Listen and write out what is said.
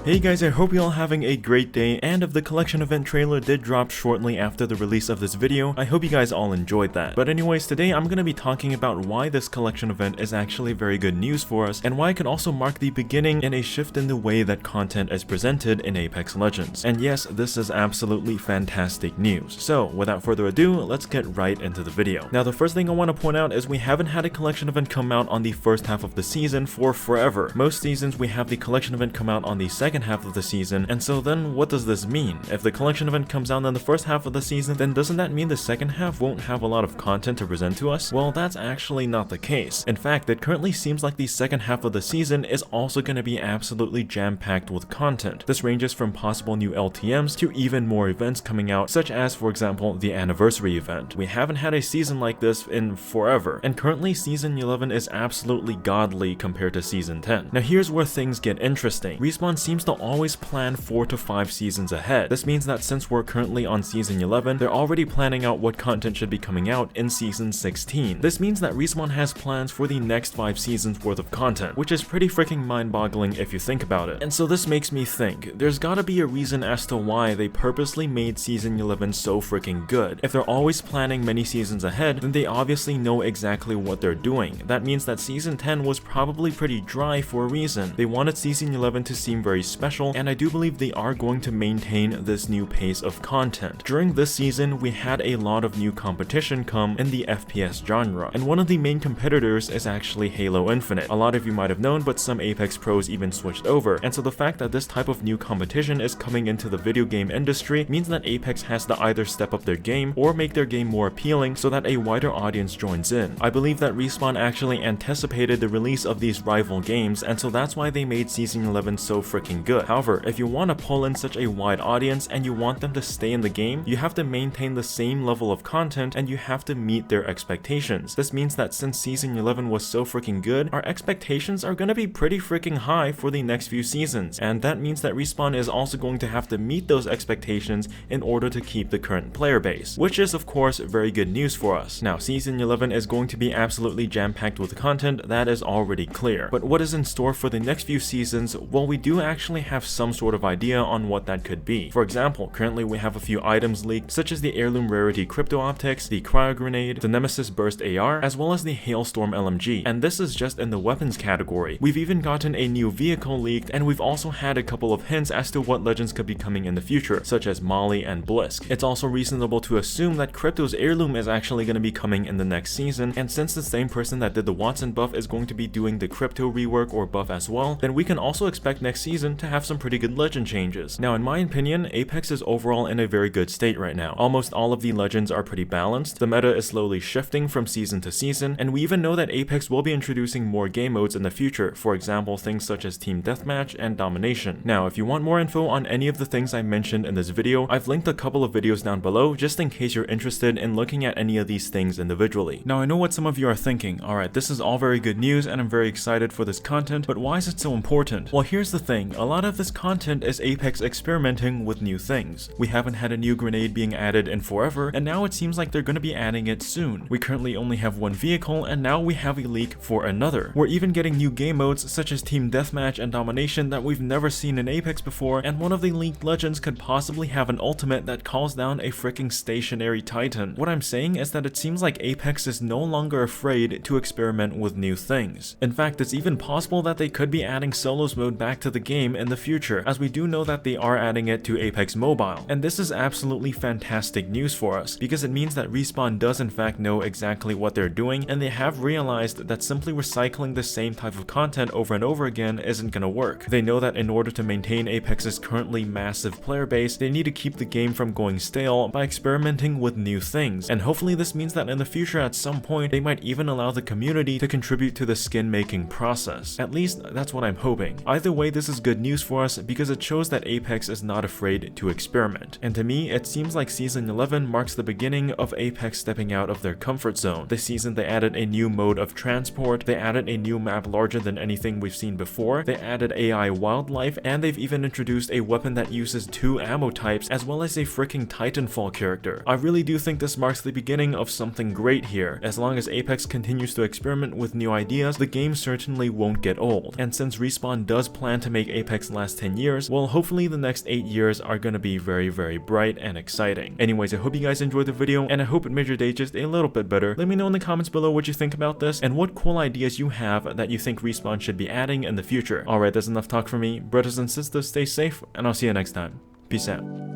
Hey guys, I hope you're all having a great day, and if the collection event trailer did drop shortly after the release of this video, I hope you guys all enjoyed that. But anyways, today I'm gonna be talking about why this collection event is actually very good news for us, and why it can also mark the beginning in a shift in the way that content is presented in Apex Legends. And yes, this is absolutely fantastic news. So without further ado, let's get right into the video. Now the first thing I want to point out is we haven't had a collection event come out on the first half of the season for forever. Most seasons we have the collection event come out on the second half of the season, and so then what does this mean? If the collection event comes out in the first half of the season, then doesn't that mean the second half won't have a lot of content to present to us? Well, that's actually not the case. In fact, it currently seems like the second half of the season is also going to be absolutely jam-packed with content. This ranges from possible new LTMs to even more events coming out, such as, for example, the anniversary event. We haven't had a season like this in forever, and currently season 11 is absolutely godly compared to season 10. Now here's where things get interesting. Respawn seems to always plan 4 to 5 seasons ahead. This means that since we're currently on season 11, they're already planning out what content should be coming out in season 16. This means that Respawn has plans for the next 5 seasons worth of content, which is pretty freaking mind-boggling if you think about it. And so this makes me think, there's gotta be a reason as to why they purposely made season 11 so freaking good. If they're always planning many seasons ahead, then they obviously know exactly what they're doing. That means that season 10 was probably pretty dry for a reason. They wanted season 11 to seem very special, and I do believe they are going to maintain this new pace of content. During this season, we had a lot of new competition come in the FPS genre, and one of the main competitors is actually Halo Infinite. A lot of you might have known, but some Apex pros even switched over, and so the fact that this type of new competition is coming into the video game industry means that Apex has to either step up their game or make their game more appealing so that a wider audience joins in. I believe that Respawn actually anticipated the release of these rival games, and so that's why they made season 11 so freaking good. However, if you want to pull in such a wide audience and you want them to stay in the game, you have to maintain the same level of content and you have to meet their expectations. This means that since season 11 was so freaking good, our expectations are going to be pretty freaking high for the next few seasons, and that means that Respawn is also going to have to meet those expectations in order to keep the current player base, which is of course very good news for us. Now season 11 is going to be absolutely jam-packed with content, that is already clear, but what is in store for the next few seasons? Well, we do actually have some sort of idea on what that could be. For example, currently we have a few items leaked, such as the heirloom rarity crypto optics, the cryo grenade, the nemesis burst AR, as well as the hailstorm LMG, and this is just in the weapons category. We've even gotten a new vehicle leaked, and we've also had a couple of hints as to what legends could be coming in the future, such as Molly and Blisk. It's also reasonable to assume that Crypto's heirloom is actually going to be coming in the next season, and since the same person that did the Watson buff is going to be doing the Crypto rework or buff as well, then we can also expect next season to have some pretty good legend changes. Now in my opinion, Apex is overall in a very good state right now. Almost all of the legends are pretty balanced, the meta is slowly shifting from season to season, and we even know that Apex will be introducing more game modes in the future, for example things such as Team Deathmatch and Domination. Now if you want more info on any of the things I mentioned in this video, I've linked a couple of videos down below just in case you're interested in looking at any of these things individually. Now I know what some of you are thinking, alright, this is all very good news and I'm very excited for this content, but why is it so important? Well, here's the thing, a lot of this content is Apex experimenting with new things. We haven't had a new grenade being added in forever, and now it seems like they're going to be adding it soon. We currently only have one vehicle, and now we have a leak for another. We're even getting new game modes such as Team Deathmatch and Domination that we've never seen in Apex before, and one of the leaked legends could possibly have an ultimate that calls down a freaking stationary titan. What I'm saying is that it seems like Apex is no longer afraid to experiment with new things. In fact, it's even possible that they could be adding solos mode back to the game in the future, as we do know that they are adding it to Apex Mobile. And this is absolutely fantastic news for us, because it means that Respawn does in fact know exactly what they're doing, and they have realized that simply recycling the same type of content over and over again isn't gonna work. They know that in order to maintain Apex's currently massive player base, they need to keep the game from going stale by experimenting with new things, and hopefully this means that in the future at some point they might even allow the community to contribute to the skin making process. At least that's what I'm hoping. Either way, this is good news for us because it shows that Apex is not afraid to experiment, and to me it seems like season 11 marks the beginning of Apex stepping out of their comfort zone. This season they added a new mode of transport, they added a new map larger than anything we've seen before, they added AI wildlife, and they've even introduced a weapon that uses 2 ammo types as well as a freaking Titanfall character. I really do think this marks the beginning of something great here. As long as Apex continues to experiment with new ideas, the game certainly won't get old, and since Respawn does plan to make Apex Tech's last 10 years, well, hopefully the next 8 years are gonna be very, very bright and exciting. Anyways, I hope you guys enjoyed the video, and I hope it made your day just a little bit better. Let me know in the comments below what you think about this, and what cool ideas you have that you think Respawn should be adding in the future. Alright, that's enough talk for me. Brothers and sisters, stay safe, and I'll see you next time. Peace out.